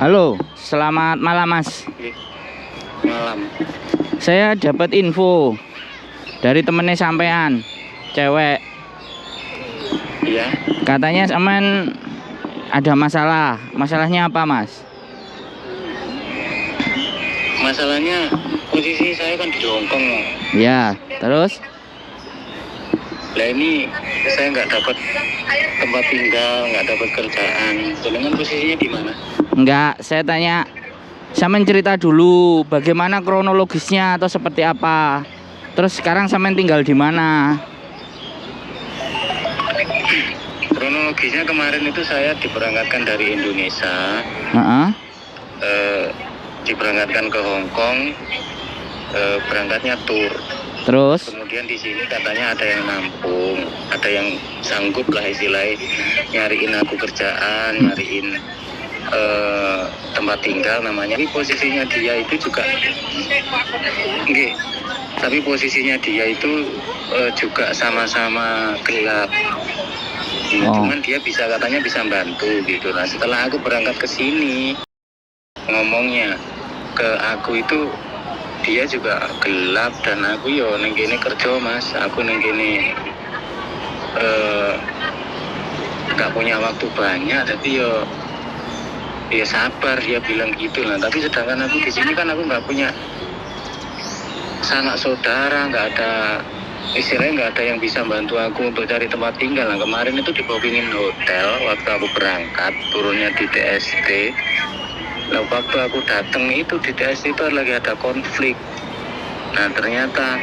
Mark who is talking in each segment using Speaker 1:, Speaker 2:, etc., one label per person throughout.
Speaker 1: Halo, selamat malam Mas.
Speaker 2: Malam.
Speaker 1: Saya dapat info dari temennya sampean, cewek.
Speaker 2: Iya.
Speaker 1: Katanya sampean ada masalah. Masalahnya apa Mas?
Speaker 2: Masalahnya posisi saya kan di Hongkong.
Speaker 1: Ya, terus?
Speaker 2: Lah ini saya nggak dapat tempat tinggal, nggak dapat kerjaan. Dengan posisinya di mana?
Speaker 1: Enggak, saya tanya sampean cerita dulu bagaimana kronologisnya atau seperti apa. Terus sekarang sampean tinggal di mana?
Speaker 2: Kronologisnya kemarin itu saya diberangkatkan dari Indonesia. Diberangkatkan ke Hongkong. Berangkatnya tur.
Speaker 1: Terus?
Speaker 2: Kemudian di sini katanya ada yang nampung, ada yang sanggup lah istilahnya nyariin aku kerjaan, nyariin tempat tinggal namanya. Tapi posisinya dia itu juga, tapi posisinya dia itu juga sama-sama gelap. Cuman dia katanya bisa bantu gitu. Nah setelah aku berangkat ke sini, ngomongnya ke aku itu dia juga gelap dan aku yo neng kene kerja Mas, aku neng kene nggak punya waktu banyak, tapi yo ya sabar, dia bilang gitu lah. Tapi sedangkan aku di sini kan aku nggak punya sanak saudara, nggak ada istilahnya, nggak ada yang bisa bantu aku untuk cari tempat tinggal. Nah kemarin itu dibookingin hotel waktu aku berangkat, turunnya di DST. Nah waktu aku datang itu di DST itu lagi ada konflik. Nah ternyata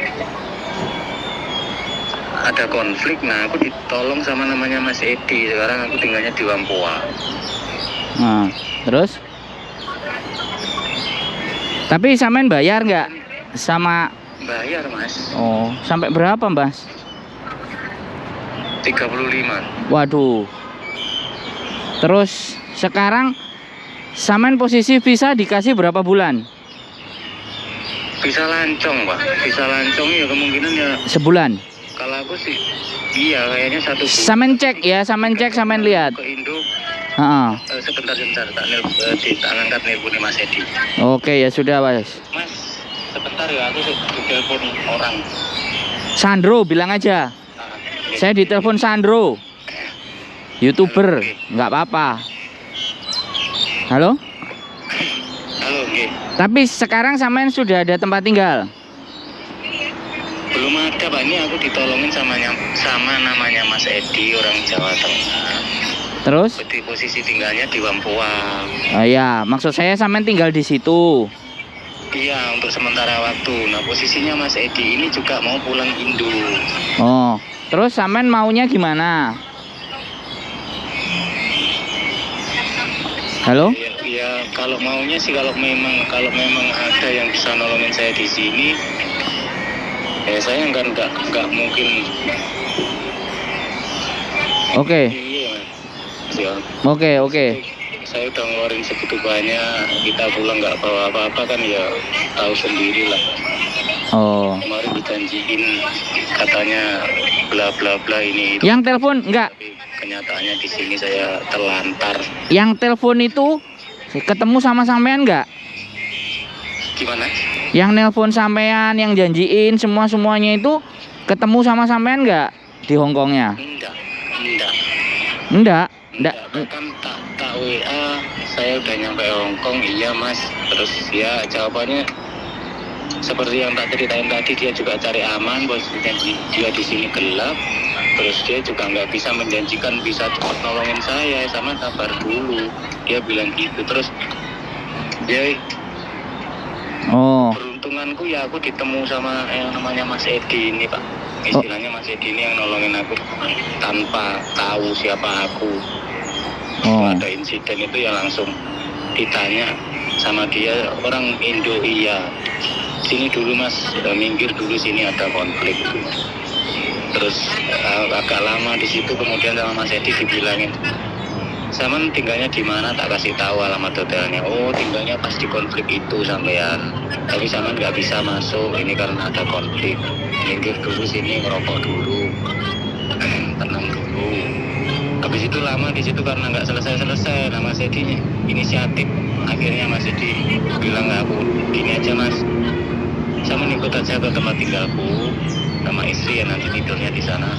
Speaker 2: ada konflik. Nah aku ditolong sama namanya Mas Edi. Sekarang aku tinggalnya di Wampoa.
Speaker 1: Nah, terus? Tapi sampean bayar nggak sama?
Speaker 2: Bayar Mas.
Speaker 1: Oh, sampai berapa Mas?
Speaker 2: 35.
Speaker 1: Waduh. Terus sekarang sampean posisi visa dikasih berapa bulan?
Speaker 2: Bisa lancong Pak. Bisa lancong ya kemungkinan ya
Speaker 1: sebulan.
Speaker 2: Kalau aku sih iya kayaknya 1 bulan.
Speaker 1: Sampean cek ya, sampean cek, sampean lihat.
Speaker 2: Ke Indo.
Speaker 1: Sebentar
Speaker 2: tak angkat nelpon Mas Edi.
Speaker 1: Oke ya sudah Mas.
Speaker 2: Mas sebentar ya, aku ditelepon orang.
Speaker 1: Sandro bilang aja. Saya ditelepon Sandro. YouTuber, nggak apa-apa. Halo?
Speaker 2: Halo, nggih.
Speaker 1: Tapi sekarang sampean sudah ada tempat tinggal?
Speaker 2: Belum ada Pak, ini aku ditolongin sama namanya Mas Edi, orang Jawa Tengah.
Speaker 1: Terus?
Speaker 2: Di posisi tinggalnya di Wampoa.
Speaker 1: Ya, maksud saya sampean tinggal di situ.
Speaker 2: Iya, untuk sementara waktu. Nah, posisinya Mas Edi ini juga mau pulang Indo.
Speaker 1: Oh, terus sampean maunya gimana? Halo?
Speaker 2: Ya, kalau maunya sih kalau memang ada yang bisa nolongin saya di sini, ya saya kan nggak mungkin.
Speaker 1: Oke.
Speaker 2: Iya.
Speaker 1: Oke.
Speaker 2: Saya udah ngeluarin segitu banyak, kita pulang nggak bawa apa-apa kan ya tahu sendiri lah.
Speaker 1: Oh.
Speaker 2: Kemarin dijanjiin katanya bla bla bla ini itu.
Speaker 1: Yang telepon enggak?
Speaker 2: Tapi kenyataannya di sini saya terlantar.
Speaker 1: Yang telepon itu ketemu sama sampean enggak?
Speaker 2: Gimana?
Speaker 1: Yang nelpon sampean, yang janjiin semuanya itu ketemu sama sampean enggak di Hongkongnya? Enggak.
Speaker 2: Kan tak WA, saya udah nyampe Hongkong, iya Mas. Terus ya jawabannya seperti yang tak ceritain tadi, dia juga cari aman, posisinya dia di sini gelap. Terus dia juga nggak bisa menjanjikan bisa cepat nolongin saya, sama sabar dulu. Dia bilang gitu. Terus dia beruntunganku ya aku ditemu sama yang namanya Mas Edi ini Pak. Istilahnya Mas Edi ini yang nolongin aku tanpa tahu siapa aku. Ada insiden itu ya langsung ditanya sama dia, orang Indo. Iya, sini dulu Mas, minggir dulu, sini ada konflik. Terus agak lama di situ, kemudian sama Mas Edi dibilangin, "Saman tinggalnya di mana?" Tak kasih tahu alamat hotelnya. Oh, tinggalnya pas di konflik itu sampean. Tapi Saman nggak bisa masuk ini karena ada konflik. Minggir dulu sini, ngerokok dulu, tenang dulu. Habis itu lama di situ karena nggak selesai nama Mas Edi-nya. inisiatif. Akhirnya Mas Edi bilang ke aku, gini aja Mas, saya ikut aja ke tempat tinggalku sama istri ya, nanti tidurnya di sana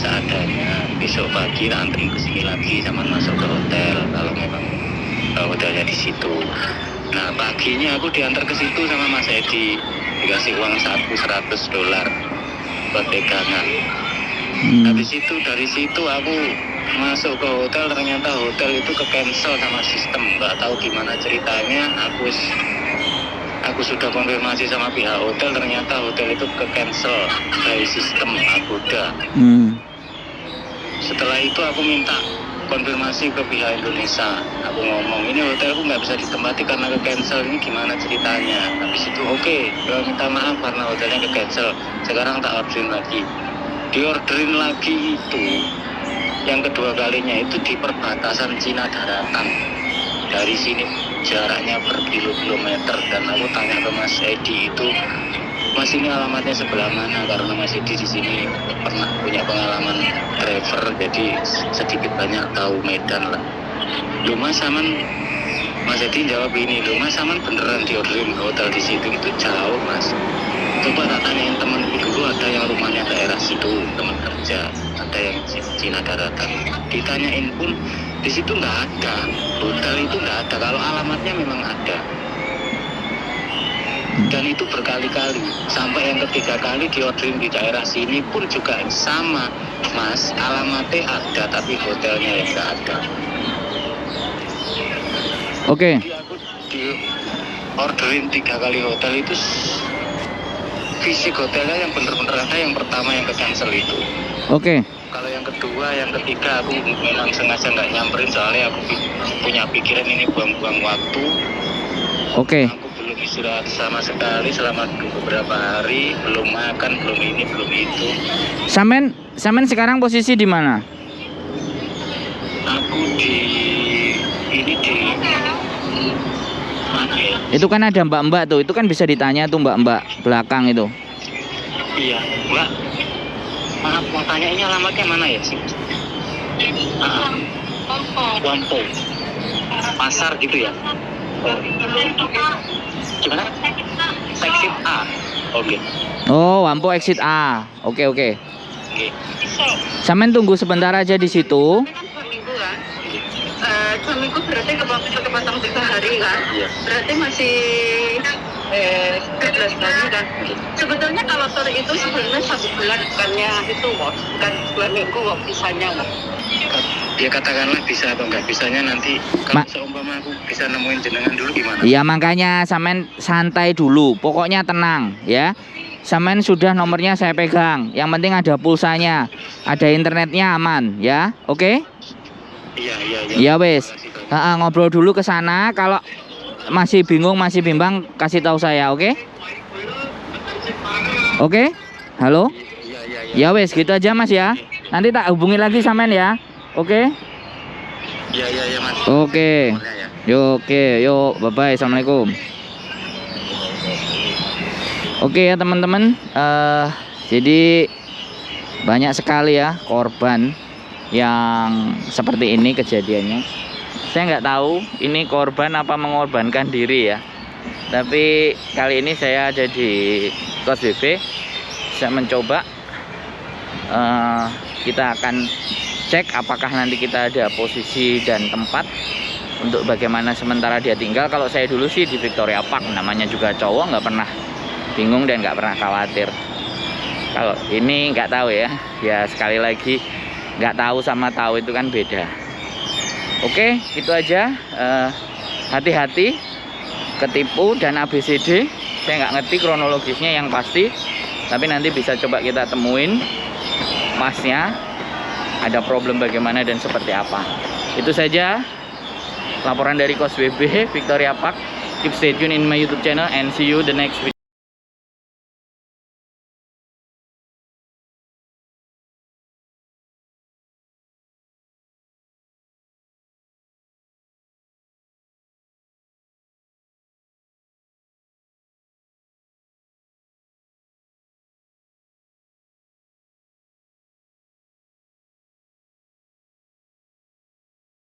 Speaker 2: seadanya. Besok pagi tak anterin ke sini lagi sama masuk ke hotel kalau memang hotelnya di situ. Nah paginya aku diantar ke situ sama Mas Edi, dikasih uang saku $100 buat pegangan. Habis itu dari situ aku masuk ke hotel, ternyata hotel itu ke cancel sama sistem, nggak tahu gimana ceritanya. Aku sudah konfirmasi sama pihak hotel, ternyata hotel itu ke cancel dari sistem Agoda. Setelah itu aku minta konfirmasi ke pihak Indonesia. Aku ngomong, ini hotelku nggak bisa ditempati karena ke cancel, ini gimana ceritanya. Habis itu oke, minta maaf karena hotelnya ke cancel. Sekarang tak orderin lagi. Diorderin lagi itu yang kedua kalinya itu di perbatasan Cina daratan. Dari sini jaraknya berkilo-kilometer, dan aku tanya ke Mas Edi itu, Mas ini alamatnya sebelah mana, karena Mas Edi di sini pernah punya pengalaman driver, jadi sedikit banyak tahu medan lah. Loh Mas Saman, Mas Edi jawab ini, loh Mas Saman beneran diorderin hotel di situ, itu jauh Mas. Coba tak tanyain temanku dulu, ada yang rumahnya daerah situ, teman kerja, ada yang Cina daratan. Ditanyain pun di situ nggak ada, hotel itu nggak ada. Kalau alamatnya memang ada, dan itu berkali-kali, sampai yang ketiga kali diorderin di daerah sini pun juga sama Mas, alamatnya ada tapi hotelnya yang nggak ada.
Speaker 1: Oke.
Speaker 2: Jadi aku diorderin 3 kali hotel itu, fisik hotelnya yang bener-bener ada, yang pertama yang ke cancel itu.
Speaker 1: Oke.
Speaker 2: Kalau yang kedua, yang ketiga aku memang sengaja nggak nyamperin, soalnya aku punya pikiran ini buang-buang waktu.
Speaker 1: Oke.
Speaker 2: Aku belum istirahat sama sekali selama beberapa hari, belum makan, belum ini, belum itu.
Speaker 1: Samen sekarang posisi di mana?
Speaker 2: Aku di mana ya?
Speaker 1: Itu kan ada mbak-mbak tuh, itu kan bisa ditanya tuh mbak-mbak belakang itu.
Speaker 2: Iya, Mbak. Maaf, mau tanya ini alamatnya mana ya sih? Wampo. Pasar gitu ya? Gimana? Exit A. Oke.
Speaker 1: Oh, Wampo exit A. Oke.
Speaker 2: Oke.
Speaker 1: Samen tunggu sebentar aja di situ.
Speaker 3: Suamiku berarti kepotong 3 hari kan?
Speaker 2: Iya.
Speaker 3: Berarti masih 11 hari kan? Sebetulnya kalau tur itu sebenarnya 1 bulan, bukannya itu kok, bukan 2 minggu kok bisanya kok.
Speaker 2: Ya katakanlah bisa atau enggak bisanya nanti kalau seumpama aku bisa nemuin jenengan dulu gimana?
Speaker 1: Iya, makanya Samen santai dulu. Pokoknya tenang ya. Samen sudah nomornya saya pegang. Yang penting ada pulsanya, ada internetnya aman ya. Oke?
Speaker 2: Iya.
Speaker 1: Ya wes. Ngobrol dulu ke sana. Kalau masih bingung, masih bimbang, kasih tahu saya, oke? Oke? Halo?
Speaker 2: Iya.
Speaker 1: Ya wes, gitu aja Mas ya. Nanti tak hubungi lagi Samen ya. Oke?
Speaker 2: Iya Mas.
Speaker 1: Oke.
Speaker 2: Nomornya ya.
Speaker 1: Yuk, bye-bye. Assalamualaikum. Oke ya teman-teman, jadi banyak sekali ya korban yang seperti ini kejadiannya. Saya nggak tahu ini korban apa mengorbankan diri ya. Tapi kali ini saya ada di Kos BB, saya mencoba. Kita akan cek apakah nanti kita ada posisi dan tempat untuk bagaimana sementara dia tinggal. Kalau saya dulu sih di Victoria Park, namanya juga cowok, nggak pernah bingung dan nggak pernah khawatir. Kalau ini nggak tahu ya, ya sekali lagi nggak tahu sama tahu itu kan beda. Oke, itu aja. Hati-hati ketipu dan ABCD. Saya nggak ngerti kronologisnya yang pasti, tapi nanti bisa coba kita temuin masnya, ada problem bagaimana dan seperti apa. Itu saja laporan dari Kos BB Victoria Park. Keep stay tune in my YouTube channel and see you the next video.